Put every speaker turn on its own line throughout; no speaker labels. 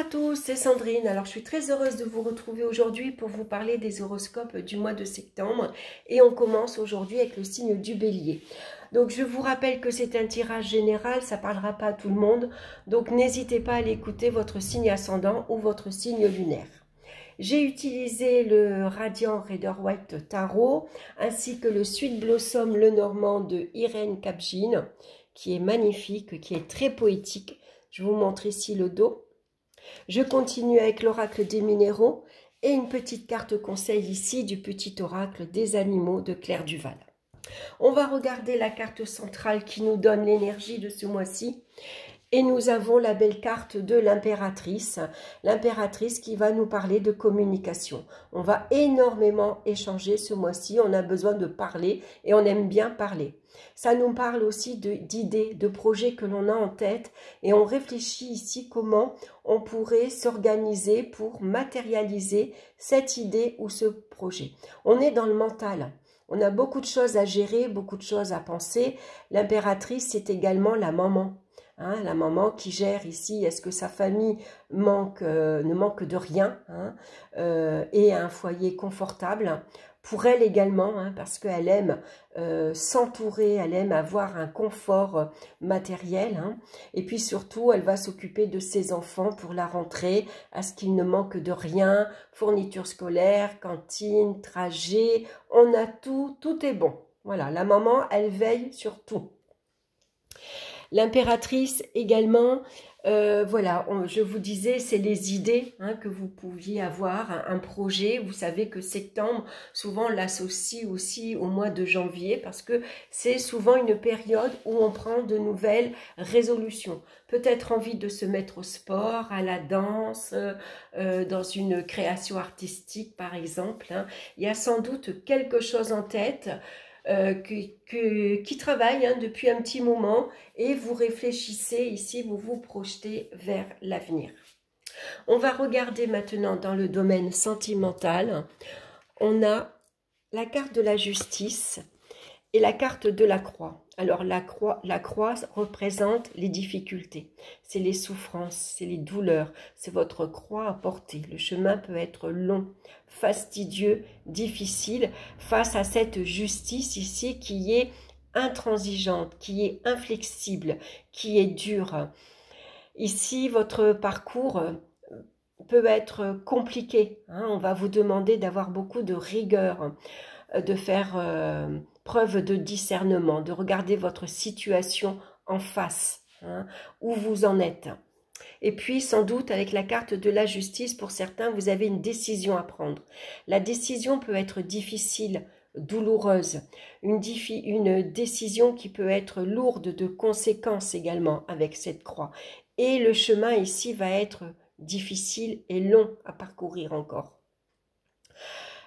tous, c'est Sandrine. Alors, je suis très heureuse de vous retrouver aujourd'hui pour vous parler des horoscopes du mois de septembre. Et on commence aujourd'hui avec le signe du Bélier. Donc, je vous rappelle que c'est un tirage général, ça ne parlera pas à tout le monde. Donc, n'hésitez pas à l'écouter, votre signe ascendant ou votre signe lunaire. J'ai utilisé le Radiant Rider-Waite Tarot ainsi que le Sweet Blossom Lenormand de Irène Kapjin, qui est magnifique, qui est très poétique. Je vous montre ici le dos. Je continue avec l'oracle des minéraux et une petite carte conseil ici du petit oracle des animaux de Claire Duval. On va regarder la carte centrale qui nous donne l'énergie de ce mois-ci. Et nous avons la belle carte de l'impératrice qui va nous parler de communication. On va énormément échanger ce mois-ci, on a besoin de parler et on aime bien parler. Ça nous parle aussi d'idées, de projets que l'on a en tête et on réfléchit ici comment on pourrait s'organiser pour matérialiser cette idée ou ce projet. On est dans le mental. On a beaucoup de choses à gérer, beaucoup de choses à penser. L'impératrice, c'est également la maman. Hein, la maman qui gère ici, est-ce que sa famille ne manque de rien, hein, et a un foyer confortable. Pour elle également, hein, parce qu'elle aime s'entourer, elle aime avoir un confort matériel. Hein, et puis surtout, elle va s'occuper de ses enfants pour la rentrée, à ce qu'il ne manque de rien, fourniture scolaire, cantine, trajet, on a tout, tout est bon. Voilà, la maman, elle veille sur tout. L'impératrice également, voilà, je vous disais, c'est les idées hein, que vous pouviez avoir, un projet. Vous savez que septembre, souvent on l'associe aussi au mois de janvier parce que c'est souvent une période où on prend de nouvelles résolutions. Peut-être envie de se mettre au sport, à la danse, dans une création artistique par exemple. Hein. Il y a sans doute quelque chose en tête. Qui travaille hein, depuis un petit moment et vous réfléchissez ici, vous vous projetez vers l'avenir. On va regarder maintenant dans le domaine sentimental. On a la carte de la justice et la carte de la croix. Alors la croix représente les difficultés, c'est les souffrances, c'est les douleurs, c'est votre croix à porter. Le chemin peut être long, fastidieux, difficile face à cette justice ici qui est intransigeante, qui est inflexible, qui est dure. Ici, votre parcours peut être compliqué. Hein, on va vous demander d'avoir beaucoup de rigueur, de faire preuve de discernement, de regarder votre situation en face, hein, où vous en êtes. Et puis, sans doute, avec la carte de la justice, pour certains, vous avez une décision à prendre. La décision peut être difficile, douloureuse, une décision qui peut être lourde de conséquences également avec cette croix. Et le chemin ici va être difficile et long à parcourir encore.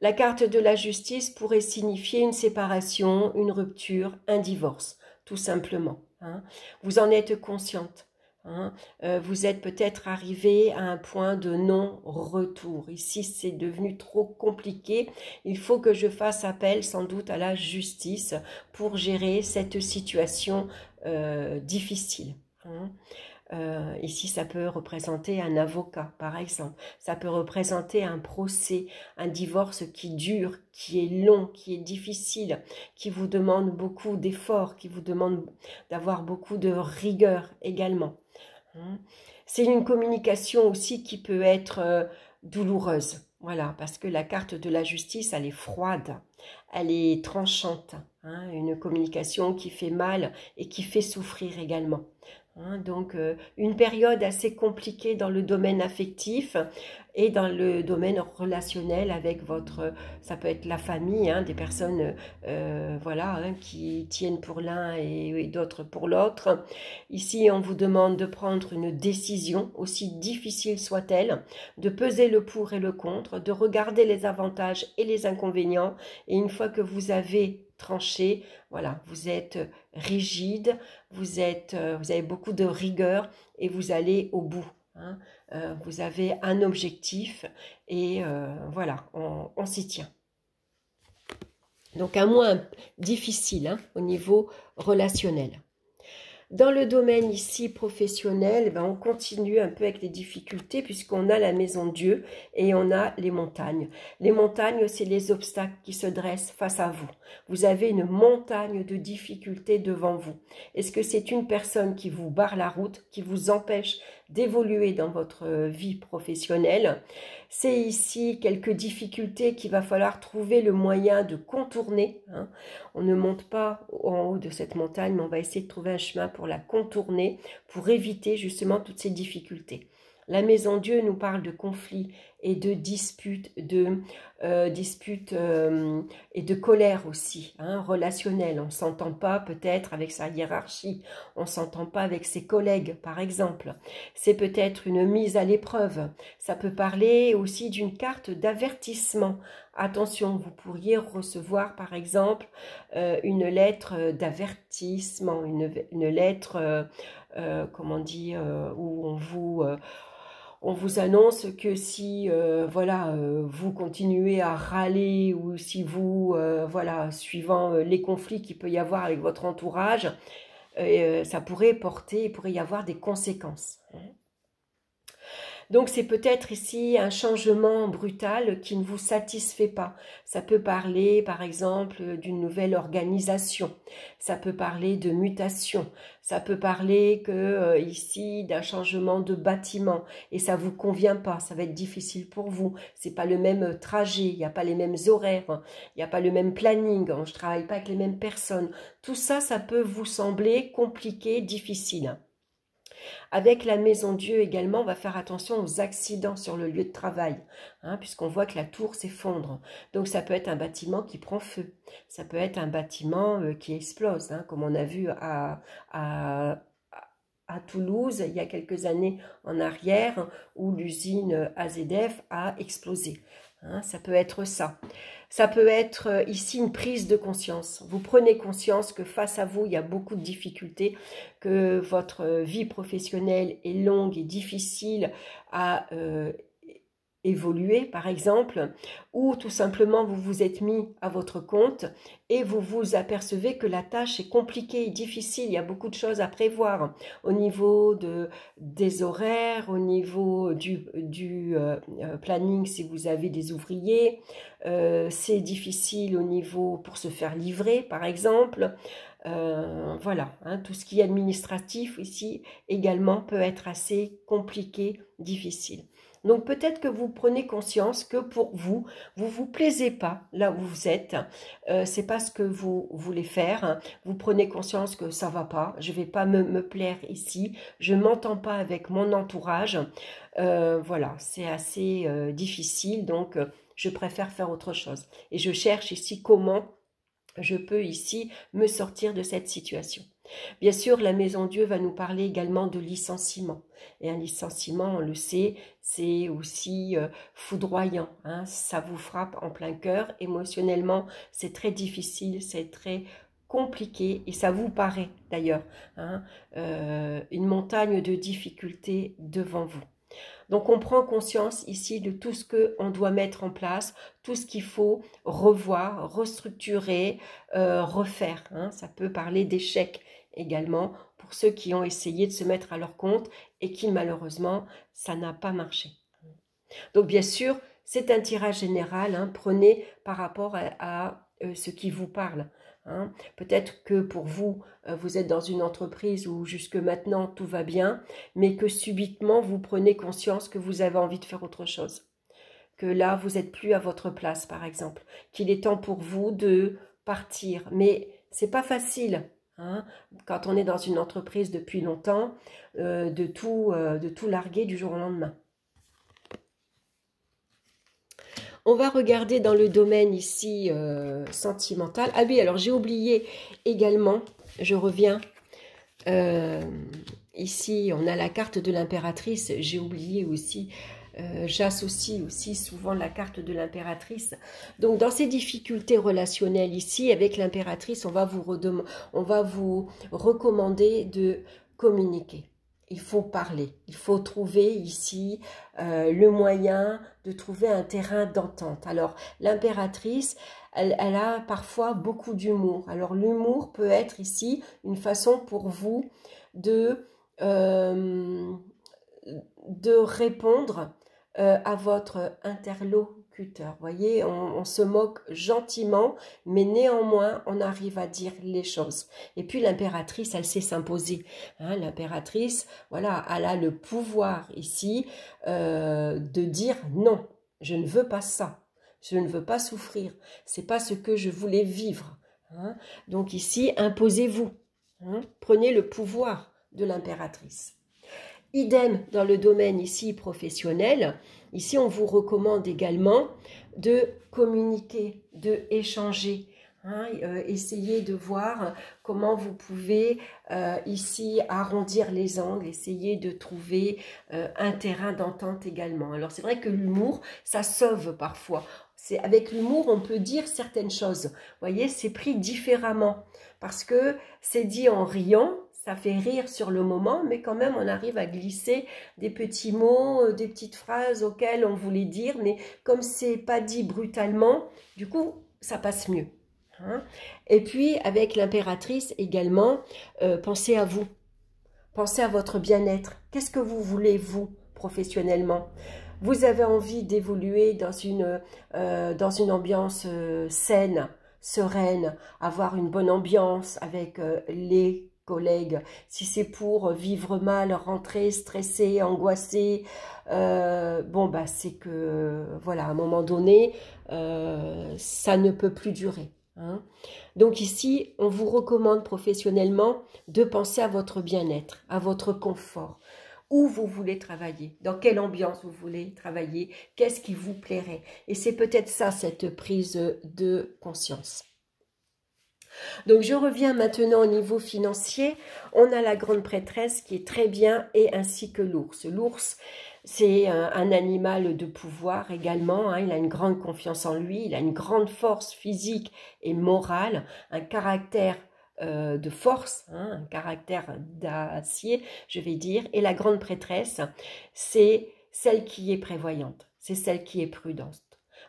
La carte de la justice pourrait signifier une séparation, une rupture, un divorce, tout simplement. Hein. Vous en êtes consciente. Hein. Vous êtes peut-être arrivé à un point de non-retour. Ici, c'est devenu trop compliqué. Il faut que je fasse appel sans doute à la justice pour gérer cette situation difficile. Hein. Ici, ça peut représenter un avocat, par exemple. Ça peut représenter un procès, un divorce qui dure, qui est long, qui est difficile, qui vous demande beaucoup d'efforts, qui vous demande d'avoir beaucoup de rigueur également. C'est une communication aussi qui peut être douloureuse. Voilà, parce que la carte de la justice, elle est froide, elle est tranchante. Hein, une communication qui fait mal et qui fait souffrir également. Hein, donc, une période assez compliquée dans le domaine affectif et dans le domaine relationnel avec ça peut être la famille, hein, des personnes voilà, hein, qui tiennent pour l'un et d'autres pour l'autre. Ici, on vous demande de prendre une décision, aussi difficile soit-elle, de peser le pour et le contre, de regarder les avantages et les inconvénients. Et une fois que vous avez tranché, voilà, vous êtes rigide, vous avez beaucoup de rigueur et vous allez au bout. Hein. Vous avez un objectif et voilà, on s'y tient. Donc un mois difficile hein, au niveau relationnel. Dans le domaine ici professionnel, ben, on continue un peu avec les difficultés puisqu'on a la maison Dieu et on a les montagnes. Les montagnes, c'est les obstacles qui se dressent face à vous. Vous avez une montagne de difficultés devant vous. Est-ce que c'est une personne qui vous barre la route, qui vous empêche d'évoluer dans votre vie professionnelle? C'est ici quelques difficultés qu'il va falloir trouver le moyen de contourner. Hein. On ne monte pas en haut de cette montagne, mais on va essayer de trouver un chemin pour la contourner, pour éviter justement toutes ces difficultés. La maison Dieu nous parle de conflits et de disputes, et de colère aussi, hein, relationnelle. On ne s'entend pas peut-être avec sa hiérarchie, on ne s'entend pas avec ses collègues par exemple. C'est peut-être une mise à l'épreuve. Ça peut parler aussi d'une carte d'avertissement. Attention, vous pourriez recevoir par exemple une lettre d'avertissement, une lettre, comment dire, où on vous annonce que si voilà, vous continuez à râler ou si vous, voilà, suivant les conflits qu'il peut y avoir avec votre entourage, ça pourrait il pourrait y avoir des conséquences. Donc c'est peut-être ici un changement brutal qui ne vous satisfait pas. Ça peut parler par exemple d'une nouvelle organisation, ça peut parler de mutation, ça peut parler que ici d'un changement de bâtiment et ça vous convient pas, ça va être difficile pour vous. C'est pas le même trajet, il n'y a pas les mêmes horaires, il n'y a pas le même planning, je travaille pas avec les mêmes personnes. Tout ça, ça peut vous sembler compliqué, difficile. Avec la maison Dieu également, on va faire attention aux accidents sur le lieu de travail, hein, puisqu'on voit que la tour s'effondre. Donc ça peut être un bâtiment qui prend feu, ça peut être un bâtiment qui explose, hein, comme on a vu à Toulouse il y a quelques années en arrière, où l'usine AZF a explosé. Hein, ça peut être ça. Ça peut être ici une prise de conscience. Vous prenez conscience que face à vous, il y a beaucoup de difficultés, que votre vie professionnelle est longue et difficile à évoluer, par exemple, ou tout simplement vous vous êtes mis à votre compte et vous vous apercevez que la tâche est compliquée et difficile. Il y a beaucoup de choses à prévoir au niveau des horaires, au niveau du planning si vous avez des ouvriers. C'est difficile au niveau pour se faire livrer, par exemple. Voilà, hein, tout ce qui est administratif ici également peut être assez compliqué, difficile. Donc peut-être que vous prenez conscience que pour vous, vous plaisez pas là où vous êtes, c'est pas ce que vous voulez faire, vous prenez conscience que ça va pas, je vais pas me plaire ici, je m'entends pas avec mon entourage, voilà, c'est assez difficile, donc je préfère faire autre chose. Et je cherche ici comment je peux ici me sortir de cette situation. Bien sûr, la maison Dieu va nous parler également de licenciement. Et un licenciement, on le sait, c'est aussi foudroyant. Hein, ça vous frappe en plein cœur. Émotionnellement, c'est très difficile, c'est très compliqué. Et ça vous paraît d'ailleurs hein, une montagne de difficultés devant vous. Donc on prend conscience ici de tout ce qu'on doit mettre en place, tout ce qu'il faut revoir, restructurer, refaire. Hein. Ça peut parler d'échec également pour ceux qui ont essayé de se mettre à leur compte et qui malheureusement, ça n'a pas marché. Donc bien sûr, c'est un tirage général, hein, prenez par rapport à ce qui vous parle. Hein. Peut-être que pour vous, vous êtes dans une entreprise où jusque maintenant tout va bien, mais que subitement vous prenez conscience que vous avez envie de faire autre chose. Que là, vous n'êtes plus à votre place, par exemple. Qu'il est temps pour vous de partir. Mais c'est pas facile. Hein, quand on est dans une entreprise depuis longtemps, de tout larguer du jour au lendemain. On va regarder dans le domaine ici sentimental. Ah oui, alors j'ai oublié également, je reviens, ici on a la carte de l'impératrice, j'ai oublié aussi, j'associe aussi souvent la carte de l'impératrice. Donc dans ces difficultés relationnelles ici, avec l'impératrice, on va vous recommander de communiquer. Il faut parler, il faut trouver ici le moyen de trouver un terrain d'entente. Alors l'impératrice, elle a parfois beaucoup d'humour. Alors l'humour peut être ici une façon pour vous de répondre à votre interlocuteur. Vous voyez, on se moque gentiment, mais néanmoins, on arrive à dire les choses. Et puis l'impératrice, elle sait s'imposer. Hein, l'impératrice, voilà, elle a le pouvoir ici de dire non, je ne veux pas ça. Je ne veux pas souffrir. C'est pas ce que je voulais vivre. Hein. Donc ici, imposez-vous. Hein. Prenez le pouvoir de l'impératrice. Idem dans le domaine ici professionnel. Ici, on vous recommande également de communiquer, de échanger. Hein, essayez de voir comment vous pouvez ici arrondir les angles, essayer de trouver un terrain d'entente également. Alors c'est vrai que l'humour, ça sauve parfois. Avec l'humour, on peut dire certaines choses. Vous voyez, c'est pris différemment parce que c'est dit en riant. Ça fait rire sur le moment, mais quand même, on arrive à glisser des petits mots, des petites phrases auxquelles on voulait dire, mais comme c'est pas dit brutalement, du coup, ça passe mieux. Hein. Et puis, avec l'impératrice également, pensez à vous. Pensez à votre bien-être. Qu'est-ce que vous voulez, vous, professionnellement? Vous avez envie d'évoluer dans une ambiance saine, sereine, avoir une bonne ambiance avec les collègues, si c'est pour vivre mal, rentrer stressé, angoissé, bon bah c'est que voilà, à un moment donné, ça ne peut plus durer. Hein. Donc ici, on vous recommande professionnellement de penser à votre bien-être, à votre confort. Où vous voulez travailler, dans quelle ambiance vous voulez travailler, qu'est-ce qui vous plairait. Et c'est peut-être ça, cette prise de conscience. Donc je reviens maintenant au niveau financier. On a la grande prêtresse qui est très bien et ainsi que l'ours. L'ours, c'est un animal de pouvoir également. Hein. Il a une grande confiance en lui, il a une grande force physique et morale, un caractère de force, hein, un caractère d'acier, je vais dire. Et la grande prêtresse, c'est celle qui est prévoyante, c'est celle qui est prudente.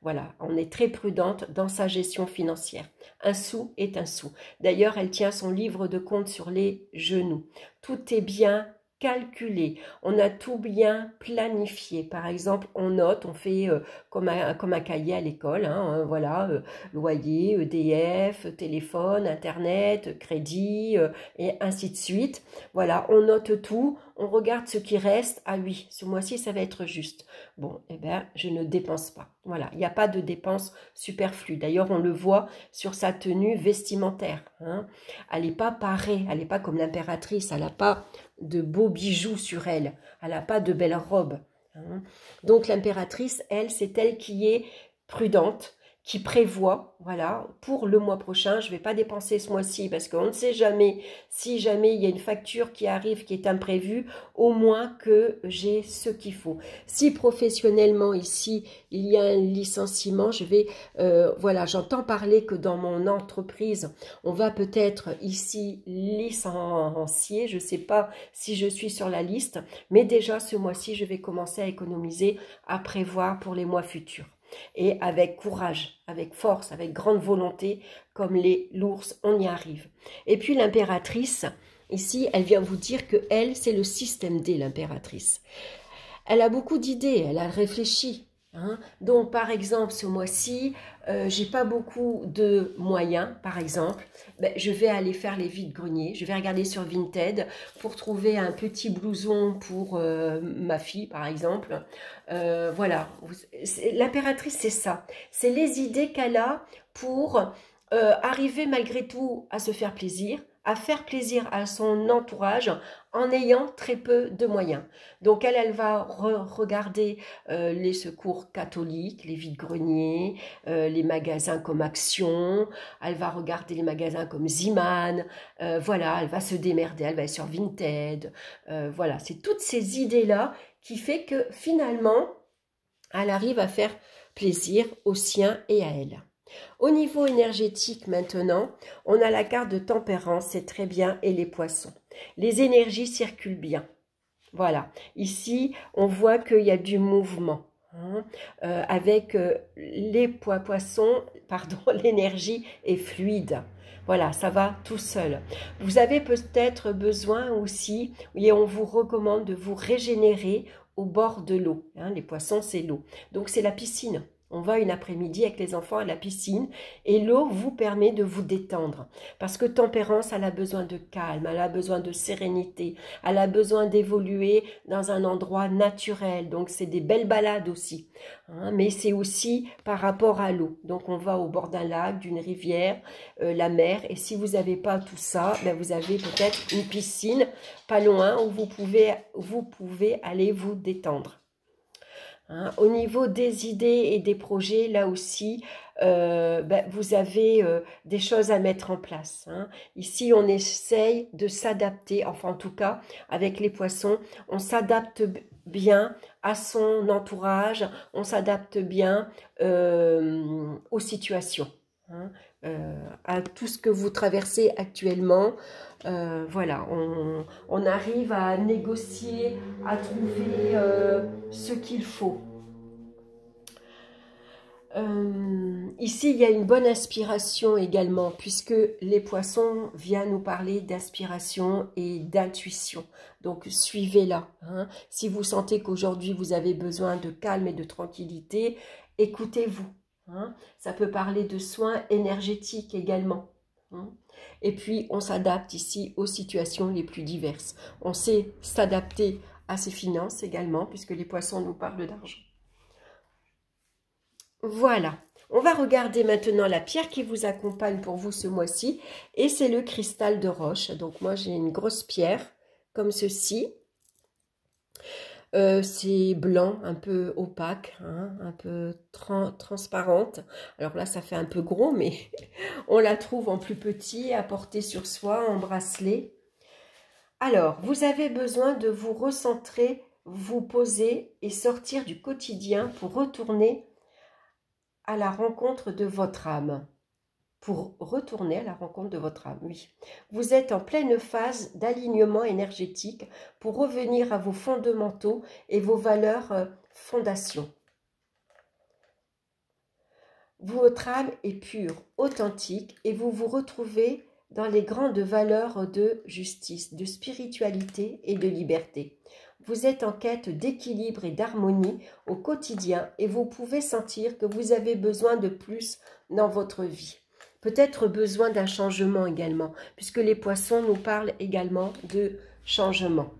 Voilà, on est très prudente dans sa gestion financière. Un sou est un sou. D'ailleurs, elle tient son livre de compte sur les genoux. Tout est bien calculé. On a tout bien planifié. Par exemple, on note, on fait comme un cahier à l'école. Hein, voilà, loyer, EDF, téléphone, Internet, crédit, et ainsi de suite. Voilà, on note tout. On regarde ce qui reste. Ah oui, ce mois-ci, ça va être juste. Bon, eh bien, je ne dépense pas. Voilà, il n'y a pas de dépenses superflues. D'ailleurs, on le voit sur sa tenue vestimentaire. Hein. Elle n'est pas parée, elle n'est pas comme l'impératrice, elle n'a pas de beaux bijoux sur elle, elle n'a pas de belles robes. Hein. Donc l'impératrice, elle, c'est elle qui est prudente, qui prévoit, voilà, pour le mois prochain, je ne vais pas dépenser ce mois-ci parce qu'on ne sait jamais, si jamais il y a une facture qui arrive qui est imprévue, au moins que j'ai ce qu'il faut. Si professionnellement ici, il y a un licenciement, je vais, voilà, j'entends parler que dans mon entreprise, on va peut-être ici licencier, je ne sais pas si je suis sur la liste, mais déjà ce mois-ci, je vais commencer à économiser, à prévoir pour les mois futurs. Et avec courage, avec force, avec grande volonté, comme l'ours, on y arrive. Et puis l'impératrice, ici, elle vient vous dire que elle, c'est le système D, l'impératrice. Elle a beaucoup d'idées, elle a réfléchi. Hein. Donc, par exemple, ce mois-ci, j'ai pas beaucoup de moyens, par exemple. Ben, je vais aller faire les vides-greniers. Je vais regarder sur Vinted pour trouver un petit blouson pour ma fille, par exemple. Voilà. L'impératrice, c'est ça. C'est les idées qu'elle a pour arriver malgré tout à se faire plaisir, à faire plaisir à son entourage en ayant très peu de moyens. Donc elle va regarder les secours catholiques, les vides-greniers, les magasins comme Action, elle va regarder les magasins comme Ziman, voilà, elle va se démerder, elle va aller sur Vinted, voilà, c'est toutes ces idées-là qui fait que finalement, elle arrive à faire plaisir aux siens et à elle. Au niveau énergétique maintenant, on a la carte de tempérance, c'est très bien, et les poissons. Les énergies circulent bien. Voilà, ici, on voit qu'il y a du mouvement. Hein, avec les poissons, pardon, l'énergie est fluide. Voilà, ça va tout seul. Vous avez peut-être besoin aussi, et on vous recommande de vous régénérer au bord de l'eau. Hein, les poissons, c'est l'eau. Donc, c'est la piscine. On va une après-midi avec les enfants à la piscine et l'eau vous permet de vous détendre. Parce que Tempérance, elle a besoin de calme, elle a besoin de sérénité, elle a besoin d'évoluer dans un endroit naturel. Donc, c'est des belles balades aussi. Hein, mais c'est aussi par rapport à l'eau. Donc, on va au bord d'un lac, d'une rivière, la mer. Et si vous n'avez pas tout ça, ben vous avez peut-être une piscine pas loin où vous pouvez aller vous détendre. Hein, au niveau des idées et des projets, là aussi, vous avez des choses à mettre en place. Hein. Ici, on essaye de s'adapter, enfin en tout cas, avec les poissons, on s'adapte bien à son entourage, on s'adapte bien aux situations. Hein, à tout ce que vous traversez actuellement. Voilà, on arrive à négocier, à trouver ce qu'il faut. Ici, il y a une bonne inspiration également, puisque les poissons viennent nous parler d'inspiration et d'intuition. Donc, suivez-la. Hein. Si vous sentez qu'aujourd'hui, vous avez besoin de calme et de tranquillité, écoutez-vous. Hein. Ça peut parler de soins énergétiques également. Hein. Et puis, on s'adapte ici aux situations les plus diverses. On sait s'adapter à ses finances également, puisque les poissons nous parlent d'argent. Voilà, on va regarder maintenant la pierre qui vous accompagne pour vous ce mois-ci. Et c'est le cristal de roche. Donc moi, j'ai une grosse pierre comme ceci. C'est blanc, un peu opaque, hein, un peu transparente. Alors là, ça fait un peu gros, mais on la trouve en plus petit, à porter sur soi, en bracelet. Alors, vous avez besoin de vous recentrer, vous poser et sortir du quotidien pour retourner à la rencontre de votre âme. Pour retourner à la rencontre de votre âme, oui. Vous êtes en pleine phase d'alignement énergétique pour revenir à vos fondamentaux et vos valeurs fondations. Votre âme est pure, authentique et vous vous retrouvez dans les grandes valeurs de justice, de spiritualité et de liberté. Vous êtes en quête d'équilibre et d'harmonie au quotidien et vous pouvez sentir que vous avez besoin de plus dans votre vie. Peut-être besoin d'un changement également, puisque les poissons nous parlent également de changement.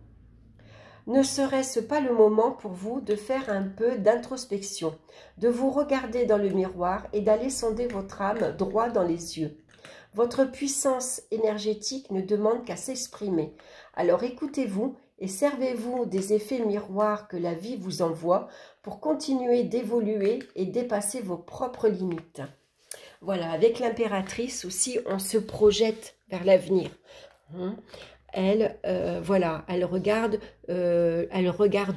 Ne serait-ce pas le moment pour vous de faire un peu d'introspection, de vous regarder dans le miroir et d'aller sonder votre âme droit dans les yeux? Votre puissance énergétique ne demande qu'à s'exprimer. Alors écoutez-vous et servez-vous des effets miroirs que la vie vous envoie pour continuer d'évoluer et dépasser vos propres limites. Voilà, avec l'impératrice aussi, on se projette vers l'avenir. Elle, voilà, elle regarde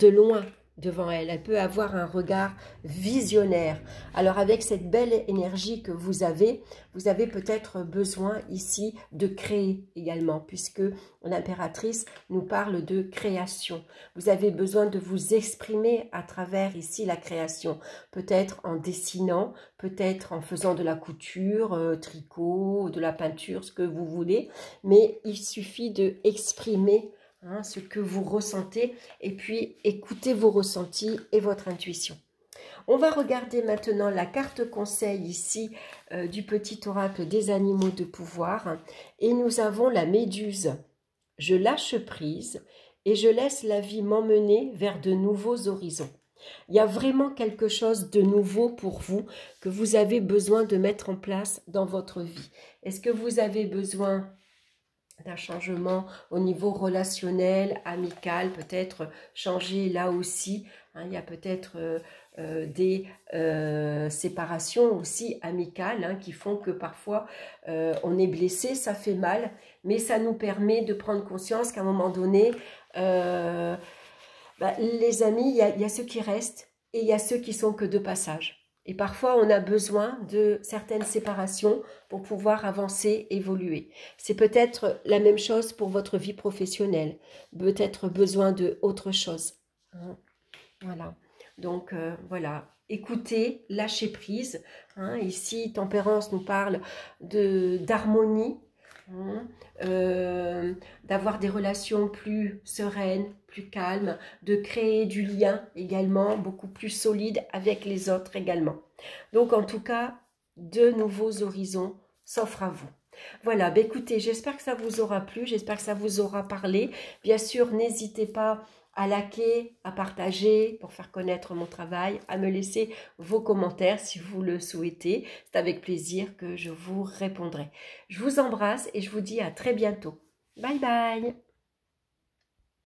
loin devant elle. Elle peut avoir un regard visionnaire. Alors avec cette belle énergie que vous avez peut-être besoin ici de créer également, puisque l'impératrice nous parle de création. Vous avez besoin de vous exprimer à travers ici la création, peut-être en dessinant, peut-être en faisant de la couture, tricot, de la peinture, ce que vous voulez, mais il suffit de exprimer ce que vous ressentez et puis écoutez vos ressentis et votre intuition. On va regarder maintenant la carte conseil ici du petit oracle des animaux de pouvoir et nous avons la méduse. Je lâche prise et je laisse la vie m'emmener vers de nouveaux horizons. Il y a vraiment quelque chose de nouveau pour vous que vous avez besoin de mettre en place dans votre vie. Est-ce que vous avez besoin d'un changement au niveau relationnel, amical, peut-être changer là aussi. Hein, il y a peut-être des séparations aussi amicales qui font que parfois on est blessé, ça fait mal, mais ça nous permet de prendre conscience qu'à un moment donné, les amis, il y a ceux qui restent et il y a ceux qui sont que de passage. Et parfois, on a besoin de certaines séparations pour pouvoir avancer, évoluer. C'est peut-être la même chose pour votre vie professionnelle. Peut-être besoin de autre chose. Voilà. Donc voilà, écoutez, lâchez prise. Hein. Ici, Tempérance nous parle d'harmonie, hein, d'avoir des relations plus sereines, plus calmes, de créer du lien également, beaucoup plus solide avec les autres également. Donc en tout cas, de nouveaux horizons s'offrent à vous. Voilà, bah écoutez, j'espère que ça vous aura plu, j'espère que ça vous aura parlé. Bien sûr, n'hésitez pas à liker, à partager pour faire connaître mon travail, à me laisser vos commentaires si vous le souhaitez. C'est avec plaisir que je vous répondrai. Je vous embrasse et je vous dis à très bientôt. Bye bye!